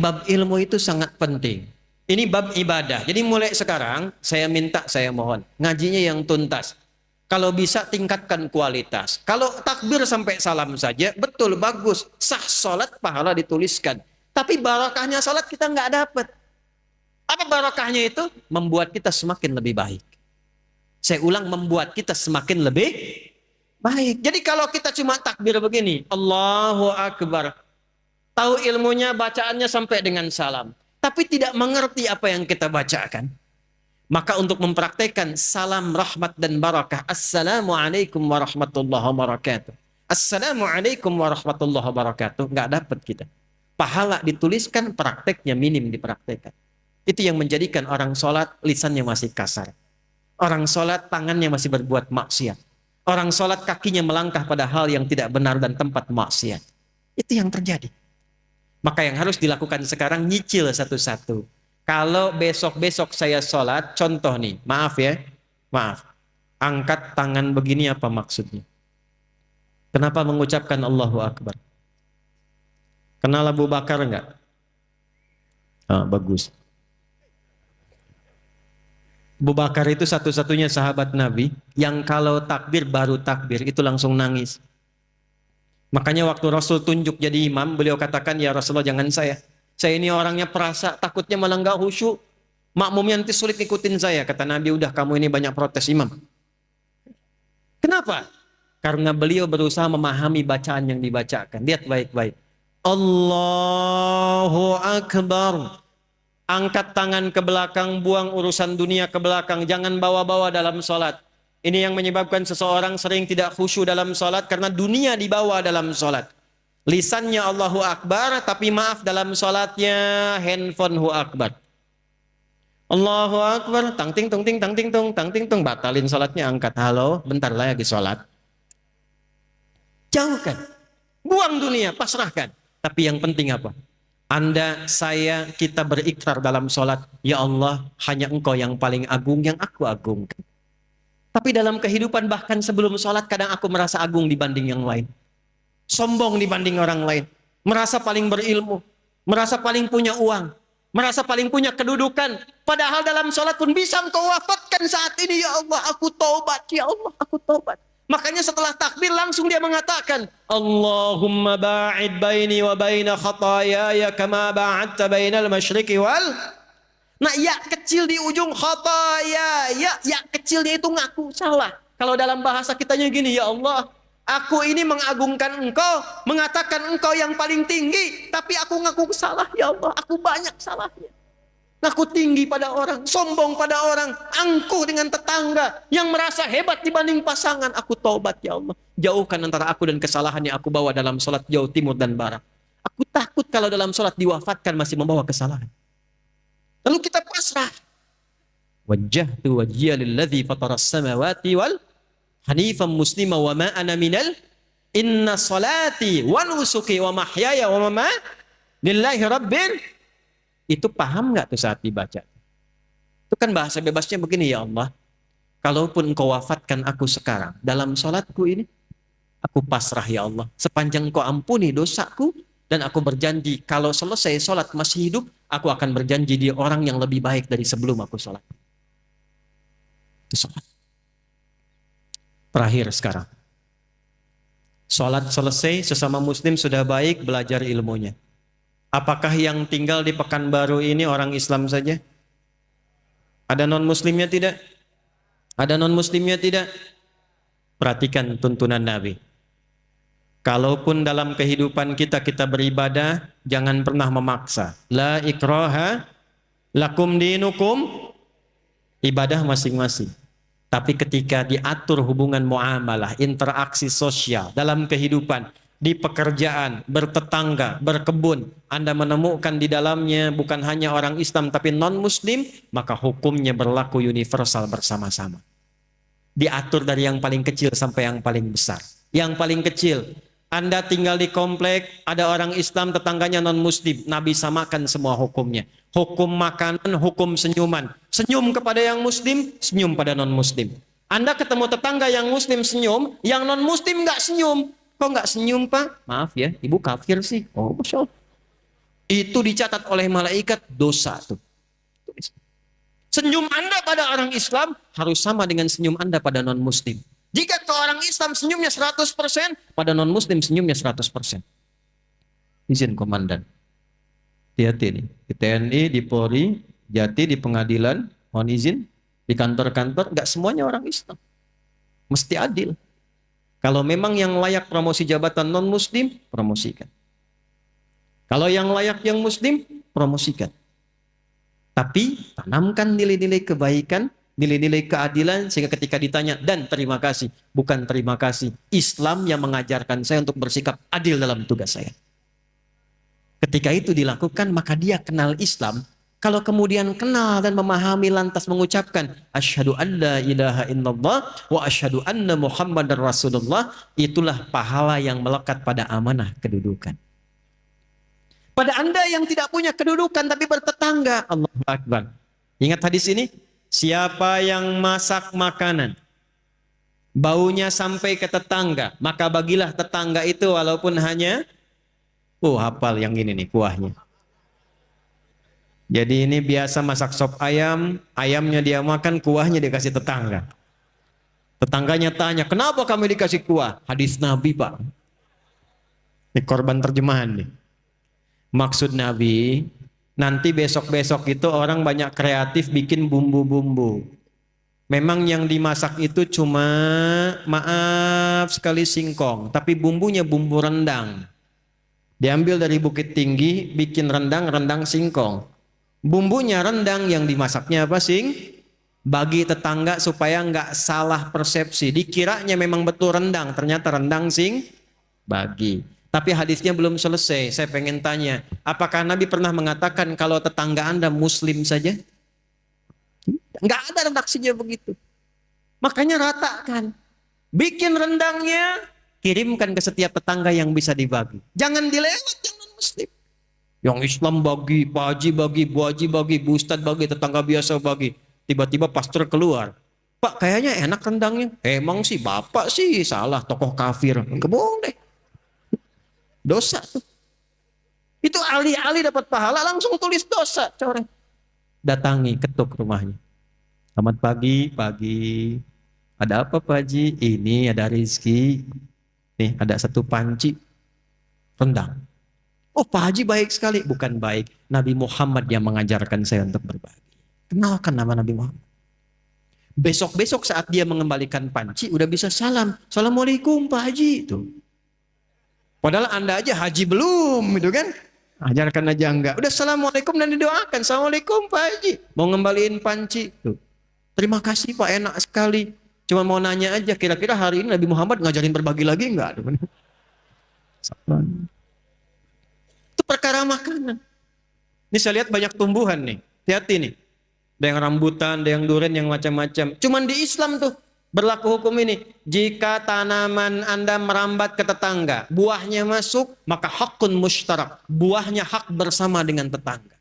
bab ilmu itu sangat penting. Ini bab ibadah. Jadi mulai sekarang saya minta, saya mohon ngajinya yang tuntas. Kalau bisa tingkatkan kualitas. Kalau takbir sampai salam saja, betul bagus. Sah sholat, pahala dituliskan. Tapi barakahnya sholat kita nggak dapat. Apa barakahnya itu? Membuat kita semakin lebih baik. Saya ulang, membuat kita semakin lebih baik. Jadi kalau kita cuma takbir begini, Allahu Akbar. Tahu ilmunya, bacaannya sampai dengan salam. Tapi tidak mengerti apa yang kita bacakan. Maka untuk mempraktekkan salam rahmat dan barakah. Assalamualaikum warahmatullahi wabarakatuh. Assalamualaikum warahmatullahi wabarakatuh. Nggak dapat kita. Pahala dituliskan, prakteknya minim dipraktekkan. Itu yang menjadikan orang sholat lisannya masih kasar. Orang sholat tangannya masih berbuat maksiat. Orang sholat kakinya melangkah pada hal yang tidak benar dan tempat maksiat. Itu yang terjadi. Maka yang harus dilakukan sekarang nyicil satu-satu. Kalau besok-besok saya sholat, contoh nih, maaf ya, maaf. Angkat tangan begini apa maksudnya? Kenapa mengucapkan Allahu Akbar? Kenal Abu Bakar enggak? Oh, bagus. Abu Bakar itu satu-satunya sahabat Nabi yang kalau takbir baru takbir itu langsung nangis. Makanya waktu Rasul tunjuk jadi imam, beliau katakan, ya Rasulullah jangan saya. Saya ini orangnya perasa, takutnya malah nggak khusyuk. Makmumnya nanti sulit ikutin saya. Kata Nabi, udah kamu ini banyak protes imam. Kenapa? Karena beliau berusaha memahami bacaan yang dibacakan. Lihat baik-baik. Allahu Akbar. Angkat tangan ke belakang, buang urusan dunia ke belakang. Jangan bawa-bawa dalam sholat. Ini yang menyebabkan seseorang sering tidak khusyuk dalam sholat karena dunia dibawa dalam sholat. Lisannya Allahu Akbar, tapi maaf dalam sholatnya handphone Hu Akbar. Allahu Akbar, tang ting tung ting tang ting tung tang ting tung, batalin sholatnya, angkat, halo, bentar lagi sholat. Jauhkan, buang dunia, pasrahkan. Tapi yang penting apa? Anda, saya, kita berikrar dalam sholat, ya Allah, hanya Engkau yang paling agung, yang aku agungkan. Tapi dalam kehidupan bahkan sebelum sholat kadang aku merasa agung dibanding yang lain. Sombong dibanding orang lain. Merasa paling berilmu. Merasa paling punya uang. Merasa paling punya kedudukan. Padahal dalam sholat pun bisa engkau wafatkan saat ini. Ya Allah, aku taubat. Ya Allah, aku taubat. Makanya setelah takbir langsung dia mengatakan, Allahumma ba'id baini wa baina khatayaya kama ba'adta bainal masyriqi wal. Nah, ya kecil di ujung khataya, ya kecil dia itu ngaku salah. Kalau dalam bahasa kitanya gini, ya Allah, aku ini mengagungkan engkau, mengatakan engkau yang paling tinggi, tapi aku ngaku salah, ya Allah, aku banyak salahnya. Ngaku tinggi pada orang, sombong pada orang, angkuh dengan tetangga, yang merasa hebat dibanding pasangan. Aku taubat, ya Allah. Jauhkan antara aku dan kesalahan yang aku bawa dalam sholat jauh timur dan barat. Aku takut kalau dalam sholat diwafatkan masih membawa kesalahan. Lalu kita pasrah. Wajjahtu wajhiya lilladzi fataras samawati wal hanifan muslima wa ma ana minal inna salati wa nusuki wa mahyaya wa mamati lillahi rabbil. Itu paham nggak tuh saat dibaca? Itu kan bahasa bebasnya begini, ya Allah, kalaupun engkau wafatkan aku sekarang dalam salatku ini, aku pasrah ya Allah. Sepanjang engkau ampuni dosaku, dan aku berjanji kalau selesai sholat masih hidup, aku akan berjanji dia orang yang lebih baik dari sebelum aku sholat. Itu sholat. Terakhir sekarang. Sholat selesai, sesama muslim sudah baik, belajar ilmunya. Apakah yang tinggal di Pekanbaru ini orang Islam saja? Ada non-muslimnya tidak? Ada non-muslimnya tidak? Perhatikan tuntunan Nabi. Kalaupun dalam kehidupan kita beribadah, jangan pernah memaksa. La ikraha lakum dinukum, ibadah masing-masing. Tapi ketika diatur hubungan muamalah, interaksi sosial dalam kehidupan, di pekerjaan, bertetangga, berkebun, Anda menemukan di dalamnya bukan hanya orang Islam tapi non-muslim, maka hukumnya berlaku universal bersama-sama. Diatur dari yang paling kecil sampai yang paling besar. Yang paling kecil, Anda tinggal di komplek, ada orang Islam, tetangganya non-muslim, Nabi samakan semua hukumnya. Hukum makanan, hukum senyuman. Senyum kepada yang muslim, senyum pada non-muslim. Anda ketemu tetangga yang muslim senyum, yang non-muslim nggak senyum. Kok nggak senyum, Pak? Maaf ya, ibu kafir sih. Oh, Masya Allah. Itu dicatat oleh malaikat dosa tuh. Senyum Anda pada orang Islam harus sama dengan senyum Anda pada non-Muslim. Jika ke orang Islam senyumnya 100%, pada non-Muslim senyumnya 100%. Izin komandan. Hati-hati nih. Di TNI, di Polri, Jati, di pengadilan, mohon izin, di kantor-kantor, nggak semuanya orang Islam. Mesti adil. Kalau memang yang layak promosi jabatan non-Muslim, promosikan. Kalau yang layak yang Muslim, promosikan. Tapi tanamkan nilai-nilai kebaikan, nilai-nilai keadilan, sehingga ketika ditanya, dan terima kasih, bukan terima kasih, Islam yang mengajarkan saya untuk bersikap adil dalam tugas saya. Ketika itu dilakukan, maka dia kenal Islam. Kalau kemudian kenal dan memahami lantas mengucapkan asyhadu an la ilaha illallah wa asyhadu anna muhammadar rasulullah, itulah pahala yang melekat pada amanah kedudukan. Pada Anda yang tidak punya kedudukan tapi bertetangga, Allahu Akbar. Ingat hadis ini? Siapa yang masak makanan, baunya sampai ke tetangga, maka bagilah tetangga itu walaupun hanya, hafal yang ini nih kuahnya. Jadi ini biasa masak sop ayam, ayamnya dia makan, kuahnya dikasih tetangga. Tetangganya tanya, kenapa kami dikasih kuah? Hadis Nabi, Pak. Ini korban terjemahan nih. Maksud Nabi, nanti besok-besok itu orang banyak kreatif bikin bumbu-bumbu. Memang yang dimasak itu cuma, maaf sekali, singkong. Tapi bumbunya bumbu rendang. Diambil dari Bukit Tinggi, bikin rendang singkong. Bumbunya rendang, yang dimasaknya apa, bagi tetangga supaya nggak salah persepsi. Dikiranya memang betul rendang, ternyata rendang bagi. Tapi hadisnya belum selesai. Saya pengen tanya, apakah Nabi pernah mengatakan kalau tetangga Anda Muslim saja? Nggak ada redaksinya begitu. Makanya ratakan. Bikin rendangnya, kirimkan ke setiap tetangga yang bisa dibagi. Jangan dilewat yang non-Muslim. Yang Islam bagi, Pak Haji bagi, Bu Haji bagi, Bu Ustadz bagi, tetangga biasa bagi. Tiba-tiba pastor keluar. Pak, kayaknya enak rendangnya. Emang sih Bapak sih salah, tokoh kafir. Enggak boleh. Dosa tuh. Itu alih-alih dapat pahala langsung tulis dosa, coret. Datangi, ketuk rumahnya. Selamat pagi, pagi. Ada apa Pak Haji? Ini ada rezeki. Nih, ada satu panci rendang. Oh, Pak Haji baik sekali. Bukan baik. Nabi Muhammad yang mengajarkan saya untuk berbagi. Kenalkan nama Nabi Muhammad. Besok-besok saat dia mengembalikan panci, udah bisa salam. Assalamualaikum Pak Haji. Tuh. Padahal Anda aja haji belum, gitu kan? Ajarkan aja enggak. Udah assalamualaikum dan didoakan. Assalamualaikum Pak Haji. Mau ngembaliin panci. Tuh. Terima kasih Pak, enak sekali. Cuma mau nanya aja, kira-kira hari ini Nabi Muhammad ngajarin berbagi lagi enggak? Itu perkara makanan. Ini saya lihat banyak tumbuhan nih. Hati-hati nih. Ada yang rambutan, ada yang durian, yang macam-macam. Cuman di Islam tuh berlaku hukum ini. Jika tanaman Anda merambat ke tetangga, buahnya masuk, maka hakun mushtarak. Buahnya hak bersama dengan tetangga.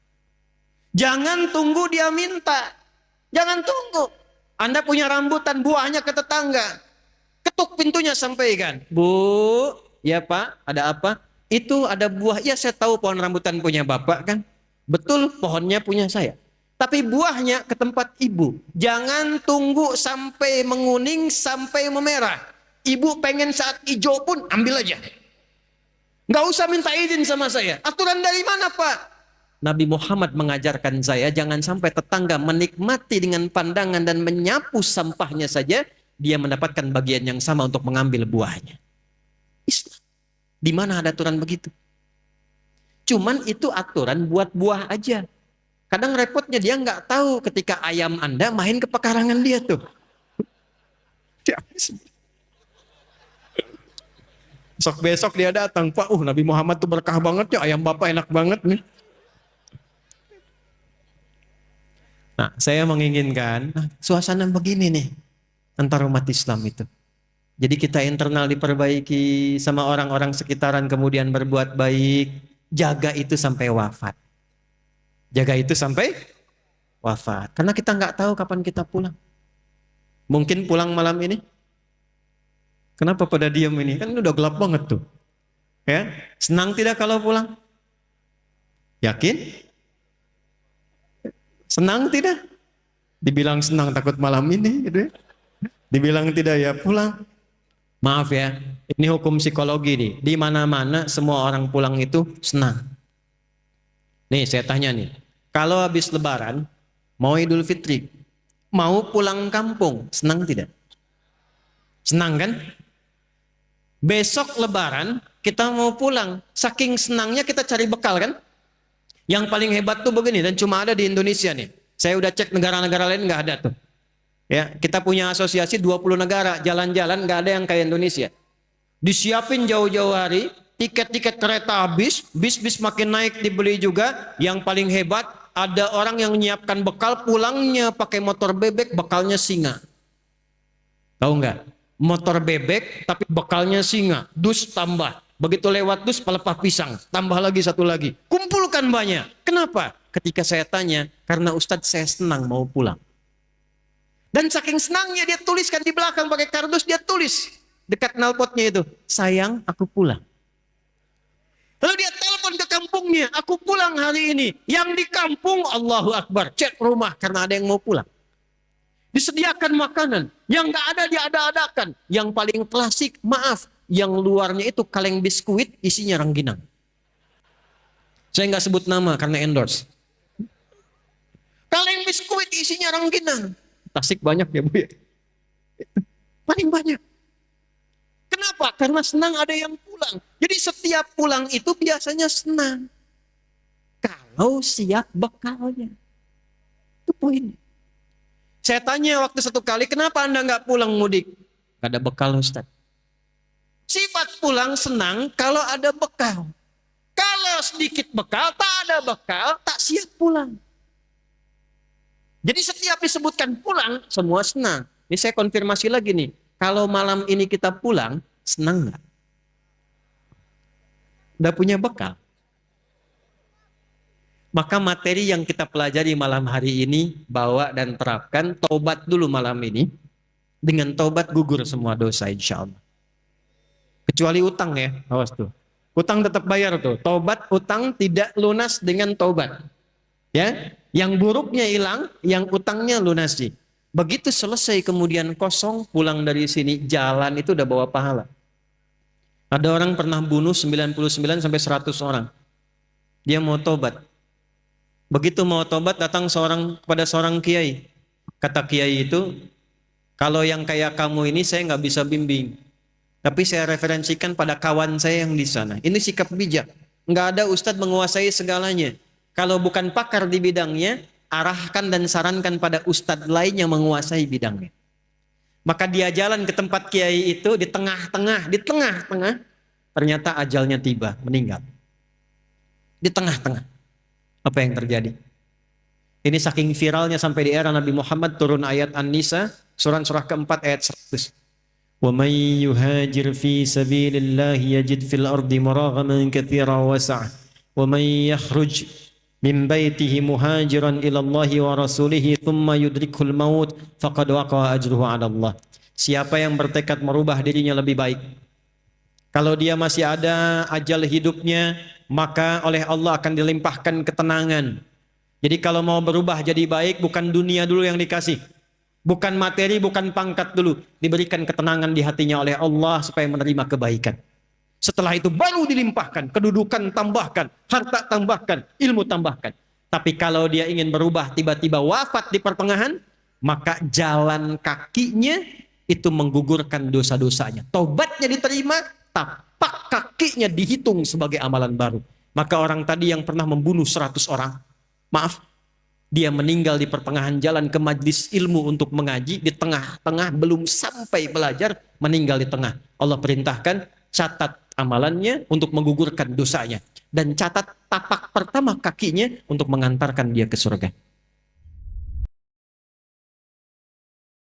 Jangan tunggu dia minta. Jangan tunggu. Anda punya rambutan, buahnya ke tetangga. Ketuk pintunya, sampaikan. Bu, ya Pak, ada apa? Itu ada buah. Ya saya tahu pohon rambutan punya Bapak kan. Betul, pohonnya punya saya. Tapi buahnya ke tempat ibu. Jangan tunggu sampai menguning, sampai memerah. Ibu pengen saat hijau pun ambil aja. Nggak usah minta izin sama saya. Aturan dari mana Pak? Nabi Muhammad mengajarkan saya jangan sampai tetangga menikmati dengan pandangan dan menyapu sampahnya saja. Dia mendapatkan bagian yang sama untuk mengambil buahnya. Islam. Di mana ada aturan begitu? Cuman itu aturan buat buah aja. Kadang repotnya dia nggak tahu ketika ayam Anda main ke pekarangan dia tuh. Besok dia datang, Pak, Nabi Muhammad tuh berkah banget ya, ayam Bapak enak banget nih. Nah, saya menginginkan suasana begini nih antar umat Islam itu. Jadi kita internal diperbaiki, sama orang-orang sekitaran kemudian berbuat baik, jaga itu sampai wafat. Jaga itu sampai wafat. Karena kita nggak tahu kapan kita pulang. Mungkin pulang malam ini. Kenapa pada diam ini? Kan udah gelap banget tuh. Ya, senang tidak kalau pulang? Yakin? Senang tidak? Dibilang senang takut malam ini gitu ya. Dibilang tidak ya pulang. Maaf ya, ini hukum psikologi nih. Di mana-mana semua orang pulang itu senang. Nih saya tanya nih, kalau habis Lebaran, mau Idul Fitri, mau pulang kampung, senang tidak? Senang kan? Besok Lebaran kita mau pulang, saking senangnya kita cari bekal kan? Yang paling hebat tuh begini dan cuma ada di Indonesia nih. Saya udah cek negara-negara lain nggak ada tuh. Ya, kita punya asosiasi 20 negara, jalan-jalan nggak ada yang kayak Indonesia. Disiapin jauh-jauh hari, tiket-tiket kereta habis, bis-bis makin naik dibeli juga. Yang paling hebat, ada orang yang menyiapkan bekal pulangnya pakai motor bebek, bekalnya singa. Tahu nggak? Motor bebek tapi bekalnya singa, dus tambah. Begitu lewat dus pelepah pisang, tambah lagi satu lagi. Kumpulkan banyak. Kenapa? Ketika saya tanya, karena Ustadz saya senang mau pulang. Dan saking senangnya dia tuliskan di belakang pakai kardus, dia tulis dekat knalpotnya itu, sayang aku pulang. Lalu dia telepon ke kampungnya, aku pulang hari ini. Yang di kampung Allahu Akbar, cek rumah karena ada yang mau pulang. Disediakan makanan, yang nggak ada dia ada-adakan. Yang paling klasik, maaf, yang luarnya itu kaleng biskuit isinya rengginang. Saya nggak sebut nama karena endorse. Kaleng biskuit isinya rengginang. Tasik banyak ya Bu ya. Paling banyak. Kenapa? Karena senang ada yang pulang. Jadi setiap pulang itu biasanya senang. Kalau siap bekalnya. Itu poinnya. Saya tanya waktu satu kali, kenapa Anda nggak pulang mudik? Gak ada bekal Ustaz. Sifat pulang senang kalau ada bekal. Kalau sedikit bekal, tak ada bekal, tak siap pulang. Jadi setiap disebutkan pulang, semua senang. Ini saya konfirmasi lagi nih. Kalau malam ini kita pulang, senang nggak? Udah punya bekal? Maka materi yang kita pelajari malam hari ini, bawa dan terapkan, tobat dulu malam ini. Dengan tobat gugur semua dosa insya Allah. Kecuali utang ya, awas tuh. Utang tetap bayar tuh. Tobat utang tidak lunas dengan tobat. Ya, yang buruknya hilang, yang utangnya lunasi. Begitu selesai kemudian kosong, pulang dari sini, jalan itu udah bawa pahala. Ada orang pernah bunuh 99 sampai 100 orang. Dia mau tobat. Begitu mau tobat datang kepada seorang kiai. Kata kiai itu, kalau yang kayak kamu ini saya nggak bisa bimbing. Tapi saya referensikan pada kawan saya yang di sana. Ini sikap bijak. Nggak ada ustadz menguasai segalanya. Kalau bukan pakar di bidangnya, arahkan dan sarankan pada ustadz lain yang menguasai bidangnya. Maka dia jalan ke tempat kiai itu di tengah-tengah, ternyata ajalnya tiba, meninggal. Di tengah-tengah. Apa yang terjadi? Ini saking viralnya sampai di era Nabi Muhammad turun ayat An-Nisa, surah keempat ayat 100. وَمَنْ يُهَاجِرْ فِي سَبِيلِ اللَّهِ يَجِدْ فِي الْأَرْضِ مُرَاغَمًا كَثِيرًا وَسَعًا وَمَنْ يَخْرُجْ مِنْ بَيْتِهِ مُهَاجِرًا إِلَى اللَّهِ وَرَسُولِهِ ثُمَّ يُدْرِكْهُ الْمَوْتُ فَقَدْ وَقَعَ أَجْرُهُ عَلَى اللَّهِ. Siapa yang bertekad merubah dirinya lebih baik, kalau dia masih ada ajal hidupnya, maka oleh Allah akan dilimpahkan ketenangan. Jadi kalau mau berubah jadi baik, bukan dunia dulu yang dikasih, bukan materi, bukan pangkat dulu, diberikan ketenangan di hatinya oleh Allah supaya menerima kebaikan. Setelah itu baru dilimpahkan, kedudukan tambahkan, harta tambahkan, ilmu tambahkan. Tapi kalau dia ingin berubah tiba-tiba wafat di pertengahan, maka jalan kakinya itu menggugurkan dosa-dosanya. Tobatnya diterima, tapak kakinya dihitung sebagai amalan baru. Maka orang tadi yang pernah membunuh 100 orang, maaf, dia meninggal di pertengahan jalan ke majlis ilmu untuk mengaji, di tengah-tengah belum sampai belajar, meninggal di tengah. Allah perintahkan, catat amalannya untuk menggugurkan dosanya. Dan catat tapak pertama kakinya untuk mengantarkan dia ke surga.